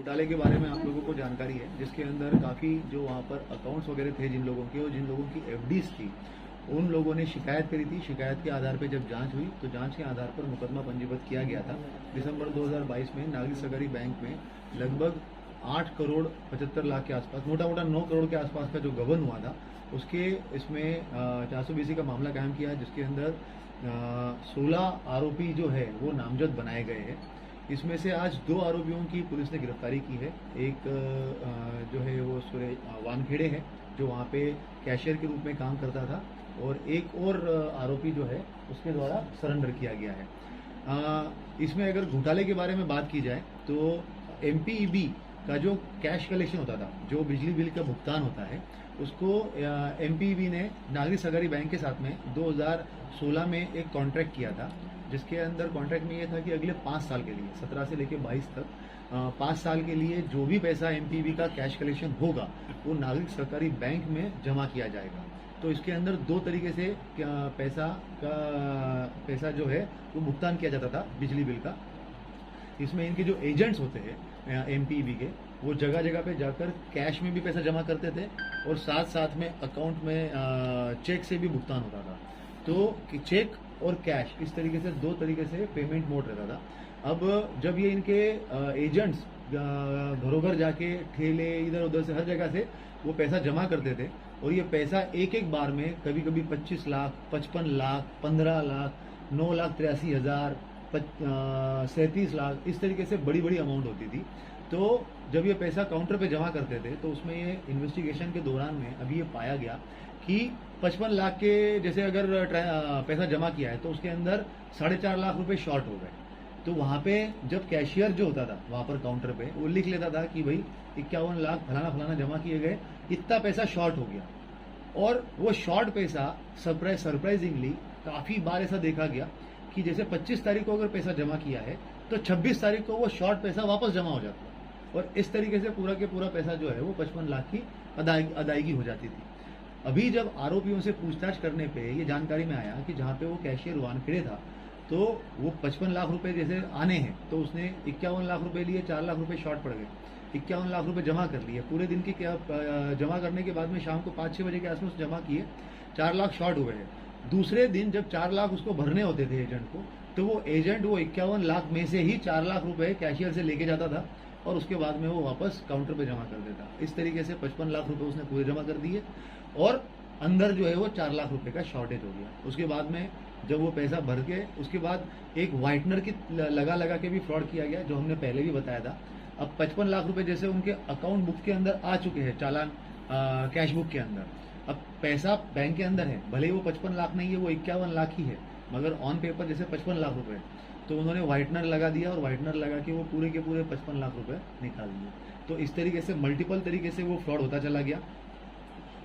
घोटाले के बारे में आप लोगों को जानकारी है, जिसके अंदर काफ़ी जो वहाँ पर अकाउंट्स वगैरह थे जिन लोगों के और जिन लोगों की एफडीज थी, उन लोगों ने शिकायत करी थी। शिकायत के आधार पर जब जांच हुई तो जांच के आधार पर मुकदमा पंजीबद्ध किया गया था। दिसंबर 2022 में नागरिक सहकारी बैंक में लगभग 8 करोड़ 75 लाख के आसपास, मोटा मोटा 9 करोड़ के आसपास का जो गबन हुआ था, उसके इसमें 420 का मामला कायम किया, जिसके अंदर 16 आरोपी जो है वो नामजद बनाए गए हैं। इसमें से आज 2 आरोपियों की पुलिस ने गिरफ्तारी की है। एक जो है वो सुरेश वानखेड़े है, जो वहाँ पे कैशियर के रूप में काम करता था, और एक और आरोपी जो है उसके द्वारा सरेंडर किया गया है। इसमें अगर घोटाले के बारे में बात की जाए तो एमपीईबी का जो कैश कलेक्शन होता था, जो बिजली बिल का भुगतान होता है, उसको एमपीईबी ने नागरिक सहकारी बैंक के साथ में 2016 में एक कॉन्ट्रैक्ट किया था, जिसके अंदर कॉन्ट्रैक्ट में ये था कि अगले 5 साल के लिए 17 से लेकर 22 तक 5 साल के लिए जो भी पैसा एमपीईबी का कैश कलेक्शन होगा वो नागरिक सहकारी बैंक में जमा किया जाएगा। तो इसके अंदर 2 तरीके से पैसा जो है वो भुगतान किया जाता था बिजली बिल का। इसमें इनके जो एजेंट्स होते हैं एमपीईबी के, वो जगह जगह पे जाकर कैश में भी पैसा जमा करते थे और साथ साथ में अकाउंट में चेक से भी भुगतान होता था। तो चेक और कैश, इस तरीके से 2 तरीके से पेमेंट मोड रहता था। अब जब ये इनके एजेंट्स घरों घर जाके ठेले इधर उधर से हर जगह से वो पैसा जमा करते थे, और ये पैसा एक एक बार में कभी कभी 25 लाख, 55 लाख, 15 लाख, 9,83,000, 37 लाख, इस तरीके से बड़ी बड़ी अमाउंट होती थी। तो जब ये पैसा काउंटर पे जमा करते थे तो उसमें ये इन्वेस्टिगेशन के दौरान में अभी ये पाया गया कि 55 लाख के जैसे अगर पैसा जमा किया है तो उसके अंदर 4.5 लाख रुपए शॉर्ट हो गए। तो वहां पे जब कैशियर जो होता था वहां पर काउंटर पे, वो लिख लेता था कि भाई 51 लाख फलाना फलाना जमा किए गए, इतना पैसा शॉर्ट हो गया। और वो शॉर्ट पैसा सरप्राइजिंगली काफी बार ऐसा देखा गया कि जैसे 25 तारीख को अगर पैसा जमा किया है तो 26 तारीख को वो शॉर्ट पैसा वापस जमा हो जाता है, और इस तरीके से पूरा के पूरा पैसा जो है वो 55 लाख की अदायगी हो जाती थी। अभी जब आरोपियों से पूछताछ करने पे ये जानकारी में आया कि जहां पे वो कैशियर वानखेड़े था, तो वो 55 लाख रुपए जैसे आने हैं तो उसने 51 लाख रुपए लिए, 4 लाख रुपए शॉर्ट पड़ गए, 51 लाख रुपए जमा कर लिए। पूरे दिन की जमा करने के बाद में शाम को 5-6 बजे के आसपास जमा किए, 4 लाख शॉर्ट हुए हैं। दूसरे दिन जब 4 लाख उसको भरने होते थे एजेंट को, तो वो एजेंट वो 51 लाख में से ही 4 लाख रुपए कैशियर से लेके जाता था और उसके बाद में वो वापस काउंटर पे जमा कर देता। इस तरीके से 55 लाख रुपए उसने पूरे जमा कर दिए, और अंदर जो है वो 4 लाख रुपए का शॉर्टेज हो गया। उसके बाद में जब वो पैसा भर के उसके बाद एक व्हाइटनर की लगा के भी फ्रॉड किया गया, जो हमने पहले भी बताया था। अब 55 लाख रुपए जैसे उनके अकाउंट बुक के अंदर आ चुके हैं, चालान कैश बुक के अंदर, अब पैसा बैंक के अंदर है, भले ही वो 55 लाख नहीं है, वो 51 लाख ही है, मगर ऑन पेपर जैसे 55 लाख रुपए, तो उन्होंने व्हाइटनर लगा दिया और व्हाइटनर लगा के वो पूरे के पूरे 55 लाख रुपए निकाल दिए। तो इस तरीके से मल्टीपल तरीके से वो फ्रॉड होता चला गया।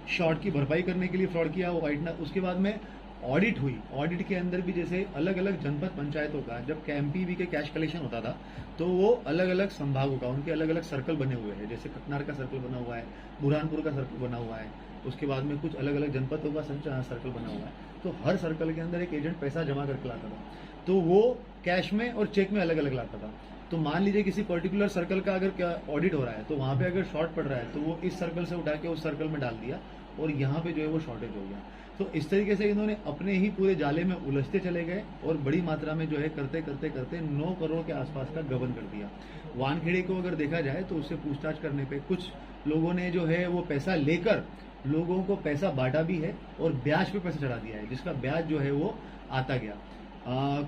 शॉर्ट की भरपाई करने के लिए फ्रॉड किया वो व्हाइटनर। उसके बाद में ऑडिट हुई, ऑडिट के अंदर भी जैसे अलग अलग जनपद पंचायतों का जब एमपीईबी के कैश कलेक्शन होता था तो वो अलग अलग संभागों का, उनके अलग अलग सर्कल बने हुए हैं, जैसे कटनार का सर्कल बना हुआ है, बुरहानपुर का सर्कल बना हुआ है, उसके बाद में कुछ अलग अलग जनपदों का सर्कल बना हुआ है। तो हर सर्कल के अंदर एक एजेंट पैसा जमा करके लाता था, तो वो कैश में और चेक में अलग अलग लाता था। तो मान लीजिए किसी पर्टिकुलर सर्कल का अगर ऑडिट हो रहा है तो वहां पे अगर शॉर्ट पड़ रहा है तो वो इस सर्कल से उठा के उस सर्कल में डाल दिया, और यहाँ पे जो है वो शॉर्टेज हो गया। तो इस तरीके से इन्होंने अपने ही पूरे जाले में उलझते चले गए और बड़ी मात्रा में जो है करते करते करते 9 करोड़ के आसपास का गबन कर दिया। वानखेड़े को अगर देखा जाए तो उससे पूछताछ करने पे कुछ लोगों ने जो है वो पैसा लेकर लोगों को पैसा बांटा भी है और ब्याज पे पैसा चढ़ा दिया है, जिसका ब्याज जो है वो आता गया।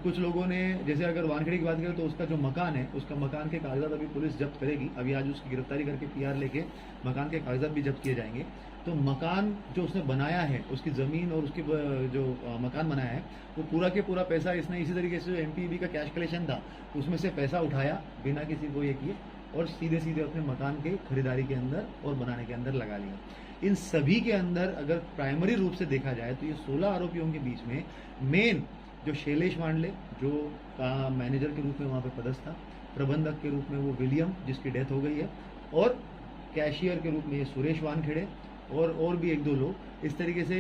कुछ लोगों ने, जैसे अगर वानखेड़े की बात करें तो उसका जो मकान है, उसका मकान के कागजात अभी पुलिस जब्त करेगी। अभी आज उसकी गिरफ्तारी करके पीआर लेके मकान के कागजात भी जब्त किए जाएंगे। तो मकान जो उसने बनाया है, उसकी जमीन और उसकी जो मकान बनाया है, वो पूरा के पूरा पैसा इसने इसी तरीके से जो एमपीईबी का कैश कलेक्शन था उसमें से पैसा उठाया बिना किसी को ये किए और सीधे सीधे अपने मकान के खरीदारी के अंदर और बनाने के अंदर लगा लिया। इन सभी के अंदर अगर प्राइमरी रूप से देखा जाए तो ये 16 आरोपियों के बीच में मेन जो शैलेश मांडले, जो का मैनेजर के रूप में वहां पे पदस्थ था, प्रबंधक के रूप में वो जिसकी डेथ हो गई है, और कैशियर के रूप में ये सुरेश वानखेड़े और भी 1-2 लोग, इस तरीके से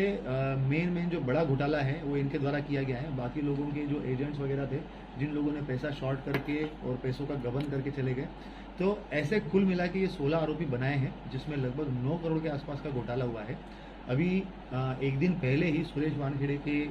मेन जो बड़ा घोटाला है वो इनके द्वारा किया गया है। बाकी लोगों के जो एजेंट्स वगैरह थे, जिन लोगों ने पैसा शॉर्ट करके और पैसों का गबन करके चले गए, तो ऐसे कुल मिला के ये 16 आरोपी बनाए हैं, जिसमें लगभग 9 करोड़ के आसपास का घोटाला हुआ है। अभी एक दिन पहले ही सुरेश वानखेड़े के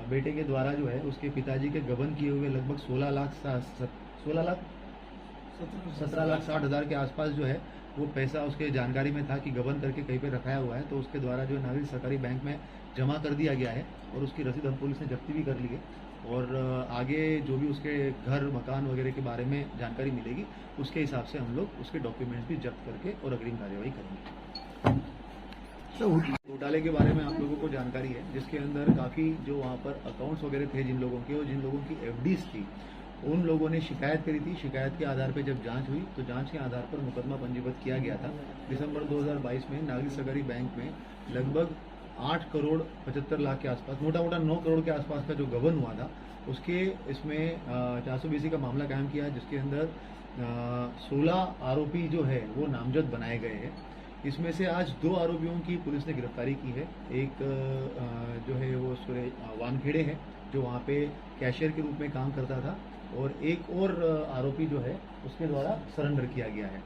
बेटे के द्वारा जो है उसके पिताजी के गबन किए हुए लगभग 17,60,000 के आसपास जो है वो पैसा उसके जानकारी में था कि गबन करके कहीं पे रखाया हुआ है, तो उसके द्वारा जो नागरिक सहकारी बैंक में जमा कर दिया गया है और उसकी रसीद हम पुलिस ने जब्ती भी कर ली है। और आगे जो भी उसके घर मकान वगैरह के बारे में जानकारी मिलेगी उसके हिसाब से हम लोग उसके डॉक्यूमेंट्स भी जब्त करके और अग्रिम कार्यवाही करेंगे। घोटाले के बारे में आप लोगों को जानकारी है, जिसके अंदर काफ़ी जो वहाँ पर अकाउंट्स वगैरह थे जिन लोगों के और जिन लोगों की एफडीज थी, उन लोगों ने शिकायत करी थी। शिकायत के आधार पर जब जांच हुई तो जांच के आधार पर मुकदमा पंजीबद्ध किया गया था। दिसंबर 2022 में नागरिक सहकारी बैंक में लगभग 8 करोड़ 75 लाख के आसपास, मोटा मोटा 9 करोड़ के आसपास का जो गबन हुआ था, उसके इसमें 420 का मामला कायम किया, जिसके अंदर 16 आरोपी जो है वो नामजद बनाए गए हैं। इसमें से आज 2 आरोपियों की पुलिस ने गिरफ्तारी की है। एक जो है वो सुरेश वानखेड़े है जो वहाँ पे कैशियर के रूप में काम करता था, और एक और आरोपी जो है उसके द्वारा सरेंडर किया गया है।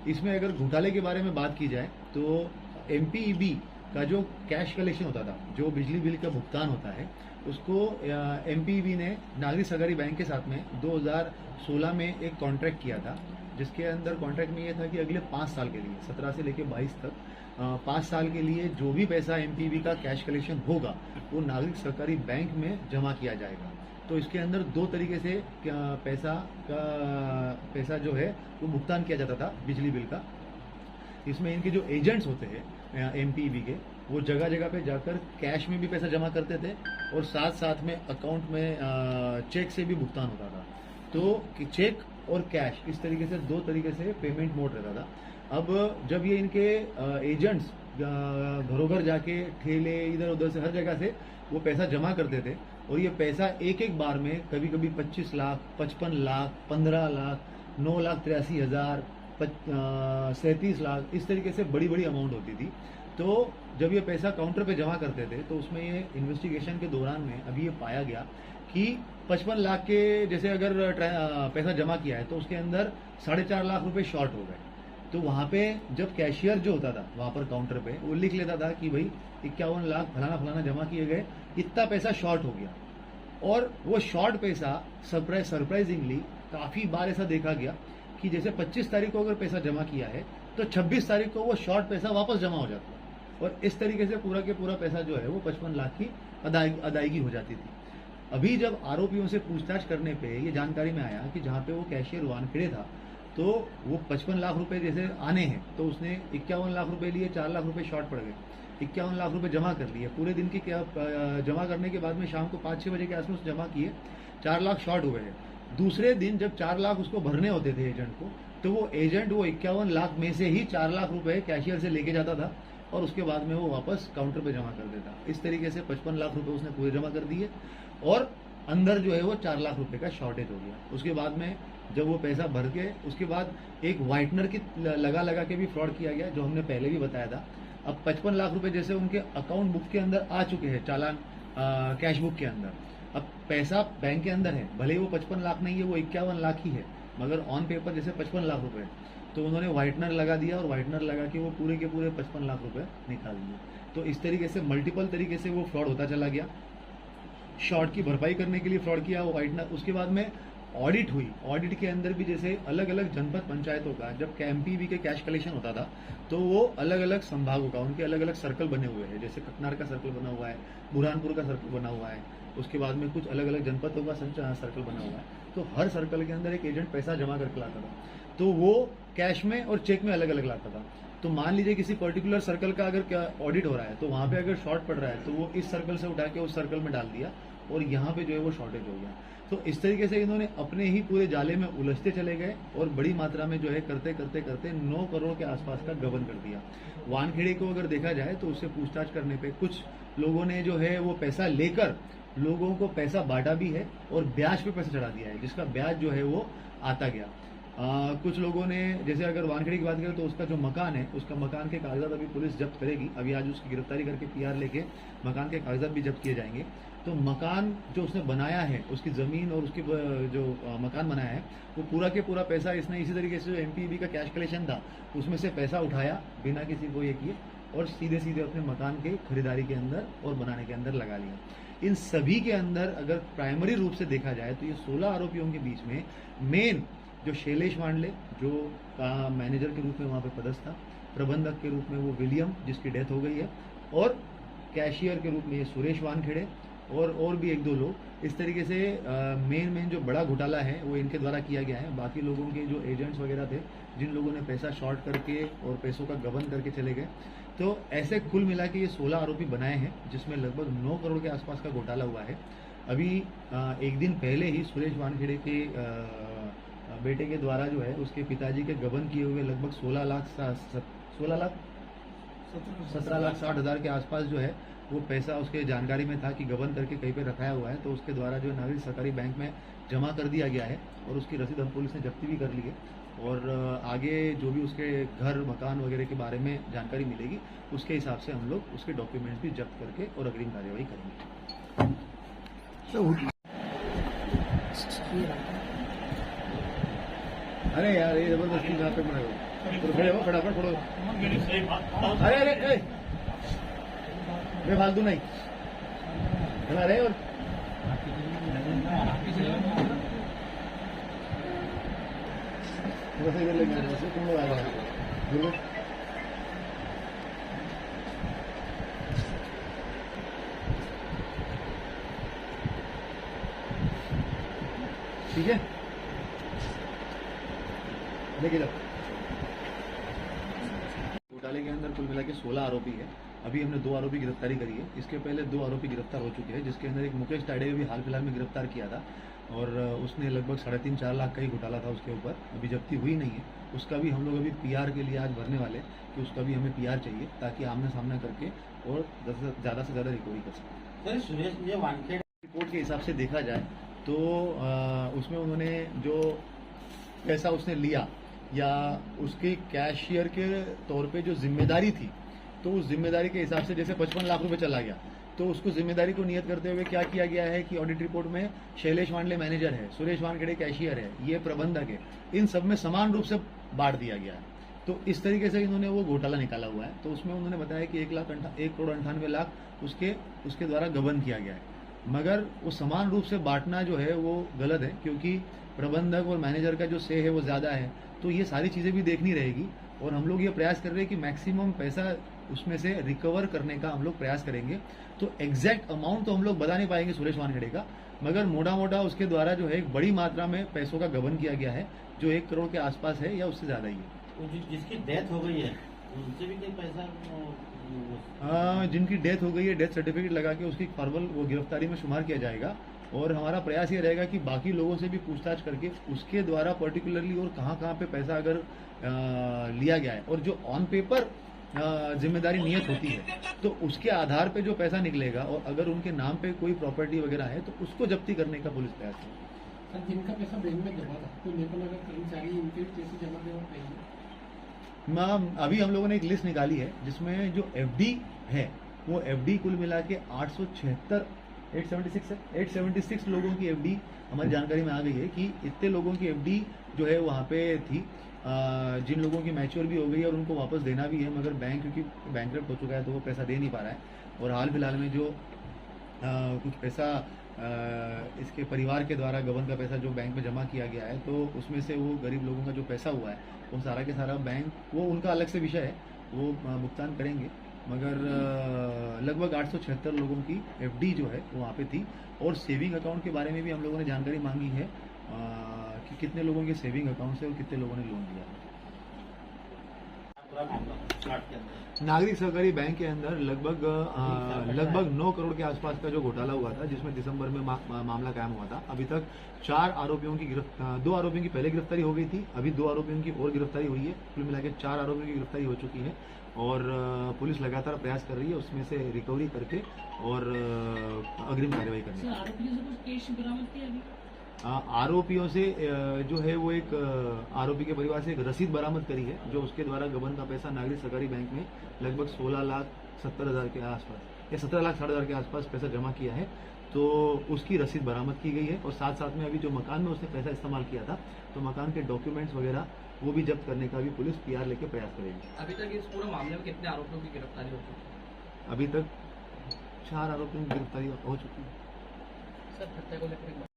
इसमें अगर घोटाले के बारे में बात की जाए तो एमपीईबी का जो कैश कलेक्शन होता था, जो बिजली बिल का भुगतान होता है, उसको एमपीईबी ने नागरिक सहकारी बैंक के साथ में 2016 में एक कॉन्ट्रैक्ट किया था, जिसके अंदर कॉन्ट्रैक्ट में ये था कि अगले 5 साल के लिए 17 से लेकर 22 तक 5 साल के लिए जो भी पैसा एमपीईबी का कैश कलेक्शन होगा वो नागरिक सहकारी बैंक में जमा किया जाएगा। तो इसके अंदर 2 तरीके से पैसा जो है वो भुगतान किया जाता था बिजली बिल का। इसमें इनके जो एजेंट्स होते हैं एमपीईबी के, वो जगह जगह पे जाकर कैश में भी पैसा जमा करते थे और साथ साथ में अकाउंट में चेक से भी भुगतान होता था। तो चेक और कैश इस तरीके से 2 तरीके से पेमेंट मोड रहता था। अब जब ये इनके एजेंट्स घरों घर जाके ठेले इधर उधर से हर जगह से वो पैसा जमा करते थे, और ये पैसा एक एक बार में कभी कभी 25 लाख, 55 लाख, 15 लाख, 9,83,000, 37 लाख, इस तरीके से बड़ी बड़ी अमाउंट होती थी। तो जब ये पैसा काउंटर पे जमा करते थे तो उसमें ये इन्वेस्टिगेशन के दौरान में अभी ये पाया गया कि 55 लाख के जैसे अगर पैसा जमा किया है तो उसके अंदर 4.5 लाख रुपए शॉर्ट हो गए। तो वहां पे जब कैशियर जो होता था वहां पर काउंटर पे वो लिख लेता था कि भाई 51 लाख फलाना फलाना जमा किए गए, इतना पैसा शॉर्ट हो गया। और वो शॉर्ट पैसा सरप्राइजिंगली काफी बार ऐसा देखा गया कि जैसे 25 तारीख को अगर पैसा जमा किया है तो 26 तारीख को वो शॉर्ट पैसा वापस जमा हो जाता, और इस तरीके से पूरा के पूरा पैसा जो है वो 55 लाख की अदायगी हो जाती थी। अभी जब आरोपियों से पूछताछ करने पे ये जानकारी में आया कि जहाँ पे वो कैशियर वानखेड़े था तो वो 55 लाख रुपए जैसे आने हैं तो उसने 51 लाख रुपए लिए, 4 लाख रुपए शॉर्ट पड़ गए, 51 लाख रुपए जमा कर लिए। पूरे दिन की जमा करने के बाद में शाम को 5-6 बजे के आसपास जमा किए, 4 लाख शॉर्ट हुए हैं। दूसरे दिन जब 4 लाख उसको भरने होते थे एजेंट को, तो वो एजेंट वो 51 लाख में से ही 4 लाख रुपए कैशियर से लेके जाता था और उसके बाद में वो वापस काउंटर पे जमा कर देता। इस तरीके से 55 लाख रुपए उसने पूरे जमा कर दिए और अंदर जो है वो 4 लाख रुपए का शॉर्टेज हो गया। उसके बाद में जब वो पैसा भर के उसके बाद एक व्हाइटनर की लगा के भी फ्रॉड किया गया, जो हमने पहले भी बताया था। अब 55 लाख रुपए जैसे उनके अकाउंट बुक के अंदर आ चुके हैं, चालान कैश बुक के अंदर, अब पैसा बैंक के अंदर है, भले ही वो 55 लाख नहीं है, वो 51 लाख ही है, मगर ऑन पेपर जैसे 55 लाख रुपए, तो उन्होंने व्हाइटनर लगा दिया और व्हाइटनर लगा के वो पूरे के पूरे 55 लाख रुपए निकाल दिए। तो इस तरीके से मल्टीपल तरीके से वो फ्रॉड होता चला गया। शॉर्ट की भरपाई करने के लिए फ्रॉड किया वो व्हाइटनर। उसके बाद में ऑडिट हुई, ऑडिट के अंदर भी जैसे अलग अलग जनपद पंचायतों का जब एमपीवी के कैश कलेक्शन होता था तो वो अलग अलग संभागों का, उनके अलग अलग सर्कल बने हुए हैं, जैसे कटनार का सर्कल बना हुआ है, बुरहानपुर का सर्कल बना हुआ है, उसके बाद में कुछ अलग अलग जनपदों का सर्कल बना हुआ है। तो हर सर्कल के अंदर एक एजेंट पैसा जमा करके लाता था, तो वो कैश में और चेक में अलग अलग लाता था। तो मान लीजिए किसी पर्टिकुलर सर्कल का अगर ऑडिट हो रहा है तो वहां पे अगर शॉर्ट पड़ रहा है तो वो इस सर्कल से उठा के उस सर्कल में डाल दिया और यहाँ पे जो है वो शॉर्टेज हो गया। तो इस तरीके से इन्होंने अपने ही पूरे जाले में उलझते चले गए और बड़ी मात्रा में जो है करते करते करते 9 करोड़ के आसपास का गबन कर दिया। वानखेड़े को अगर देखा जाए तो उससे पूछताछ करने पे कुछ लोगों ने जो है वो पैसा लेकर लोगों को पैसा बांटा भी है और ब्याज पे पैसा चढ़ा दिया है, जिसका ब्याज जो है वो आता गया। कुछ लोगों ने, जैसे अगर वानखेड़े की बात करें तो उसका जो मकान है, उसका मकान के कागजात अभी पुलिस जब्त करेगी। अभी आज उसकी गिरफ्तारी करके पीआर लेके मकान के कागजात भी जब्त किए जाएंगे। तो मकान जो उसने बनाया है, उसकी ज़मीन और उसकी जो मकान बनाया है, वो पूरा के पूरा पैसा इसने इसी तरीके से जो एमपीबी का कैश कलेक्शन था उसमें से पैसा उठाया बिना किसी को ये किए और सीधे सीधे अपने मकान के खरीदारी के अंदर और बनाने के अंदर लगा लिया। इन सभी के अंदर अगर प्राइमरी रूप से देखा जाए तो ये 16 आरोपियों के बीच में मेन जो शैलेश वांडले जो मैनेजर के रूप में वहाँ पे पदस्थ था, प्रबंधक के रूप में वो विलियम जिसकी डेथ हो गई है, और कैशियर के रूप में ये सुरेश वानखेड़े और भी एक दो लोग। इस तरीके से मेन जो बड़ा घोटाला है वो इनके द्वारा किया गया है। बाकी लोगों के जो एजेंट्स वगैरह थे, जिन लोगों ने पैसा शॉर्ट करके और पैसों का गबन करके चले गए, तो ऐसे कुल मिला के ये 16 आरोपी बनाए हैं, जिसमें लगभग 9 करोड़ के आसपास का घोटाला हुआ है। अभी एक दिन पहले ही सुरेश वानखेड़े के बेटे के द्वारा जो है उसके पिताजी के गबन किए हुए लगभग 17 लाख 60 हजार के आसपास जो है वो पैसा उसके जानकारी में था कि गबन करके कहीं पे रखाया हुआ है, तो उसके द्वारा जो नागरिक सरकारी बैंक में जमा कर दिया गया है और उसकी रसीद हम पुलिस ने जब्ती भी कर ली है। और आगे जो भी उसके घर मकान वगैरह के बारे में जानकारी मिलेगी उसके हिसाब से हम लोग उसके डॉक्यूमेंट्स भी जब्त करके और अग्रिम कार्यवाही करेंगे। अरे यार ये जबरदस्ती कहाँ पे बनाओ, तो खड़े हो फटाफट खड़ो। अरे फालतू नहीं बना रहे। और इधर लेके तुम लोग आ रहे ठीक है, लेके जाओ। घोटाले के अंदर कुल मिला के 16 आरोपी है। अभी हमने 2 आरोपी गिरफ्तारी करी है। इसके पहले 2 आरोपी गिरफ्तार हो चुके हैं, जिसके अंदर एक मुकेश टाडे भी हाल फिलहाल में गिरफ्तार किया था और उसने लगभग 3.5-4 लाख का ही घोटाला था उसके ऊपर। अभी जब्ती हुई नहीं है उसका भी। हम लोग अभी पीआर के लिए आज भरने वाले कि उसका भी हमें पीआर चाहिए ताकि आमने सामना करके और ज़्यादा से ज़्यादा रिकवरी कर सकें। सुरेश वानखेड़े रिपोर्ट के हिसाब से देखा जाए तो उसमें उन्होंने जो पैसा उसने लिया या उसके कैशियर के तौर पे जो जिम्मेदारी थी, तो उस जिम्मेदारी के हिसाब से जैसे 55 लाख रुपए चला गया, तो उसको जिम्मेदारी को नियत करते हुए क्या किया गया है कि ऑडिट रिपोर्ट में शैलेश वांडले मैनेजर है, सुरेश वानखेड़े कैशियर है, ये प्रबंधक है, इन सब में समान रूप से बांट दिया गया है। तो इस तरीके से इन्होंने वो घोटाला निकाला हुआ है। तो उसमें उन्होंने बताया कि 1,98,00,000 उसके द्वारा गबन किया गया है, मगर वो समान रूप से बांटना जो है वो गलत है, क्योंकि प्रबंधक और मैनेजर का जो से है वो ज़्यादा है। तो ये सारी चीज़ें भी देखनी रहेगी और हम लोग ये प्रयास कर रहे हैं कि मैक्सिमम पैसा उसमें से रिकवर करने का हम लोग प्रयास करेंगे। तो एग्जैक्ट अमाउंट तो हम लोग बता नहीं पाएंगे सुरेश वानखेड़े का, मगर मोटा उसके द्वारा जो है एक बड़ी मात्रा में पैसों का गबन किया गया है, जो 1 करोड़ के आसपास है या उससे ज़्यादा ही है। जिसकी डेथ हो गई है उनसे भी कोई पैसा, जिनकी डेथ हो गई है डेथ सर्टिफिकेट लगा के उसकी फॉर्मल वो गिरफ्तारी में शुमार किया जाएगा। और हमारा प्रयास ये रहेगा कि बाकी लोगों से भी पूछताछ करके उसके द्वारा पर्टिकुलरली और कहाँ पे पैसा अगर लिया गया है और जो ऑन पेपर जिम्मेदारी नियत होती है, तो उसके आधार पे जो पैसा निकलेगा और अगर उनके नाम पे कोई प्रॉपर्टी वगैरह है तो उसको जब्ती करने का पुलिस प्रयास है। सर, जिनका पैसा बैंक में जमा था तो लेकर अगर कर्मचारी इनके पैसे जमा देना चाहिए। अभी हम लोगों ने एक लिस्ट निकाली है जिसमें जो एफडी है वो एफडी कुल मिला के 876 लोगों की एफडी हमारी जानकारी में आ गई है कि इतने लोगों की एफडी जो है वहाँ पे थी, जिन लोगों की मैच्योर भी हो गई है और उनको वापस देना भी है, मगर बैंक क्योंकि बैंकरप्ट हो चुका है तो वो पैसा दे नहीं पा रहा है। और हाल फिलहाल में जो कुछ पैसा इसके परिवार के द्वारा गबन का पैसा जो बैंक में जमा किया गया है, तो उसमें से वो गरीब लोगों का जो पैसा हुआ है वो सारा के सारा बैंक, वो उनका अलग से विषय है, वो भुगतान करेंगे। मगर लगभग 876 लोगों की एफडी जो है वो वहाँ पे थी। और सेविंग अकाउंट के बारे में भी हम लोगों ने जानकारी मांगी है कि कितने लोगों के सेविंग अकाउंट से और कितने लोगों ने लोन लिया। नागरिक सहकारी बैंक के अंदर लगभग 9 करोड़ के आसपास का जो घोटाला हुआ था, जिसमें दिसंबर में मामला कायम हुआ था। अभी तक 2 आरोपियों की पहले गिरफ्तारी हो गई थी, अभी 2 आरोपियों की और गिरफ्तारी हुई है। कुल मिला के 4 आरोपियों की गिरफ्तारी हो चुकी है और पुलिस लगातार प्रयास कर रही है उसमें से रिकवरी करके और अग्रिम कार्रवाई करने की। आरोपियों से जो है वो एक आरोपी के परिवार से एक रसीद बरामद करी है, जो उसके द्वारा गबन का पैसा नागरिक सहकारी बैंक में लगभग 16,70,000 के आसपास या 17,60,000 के आसपास पैसा जमा किया है। तो उसकी रसीद बरामद की गई है और साथ साथ में अभी जो मकान में उसने पैसा इस्तेमाल किया था तो मकान के डॉक्यूमेंट्स वगैरह वो भी जब्त करने का भी पुलिस पीआर लेके प्रयास करेगी। अभी तक इस पूरे मामले में कितने आरोपियों की गिरफ्तारी हो चुकी है? अभी तक 4 आरोपियों की गिरफ्तारी हो चुकी है। सर हत्या को लेकर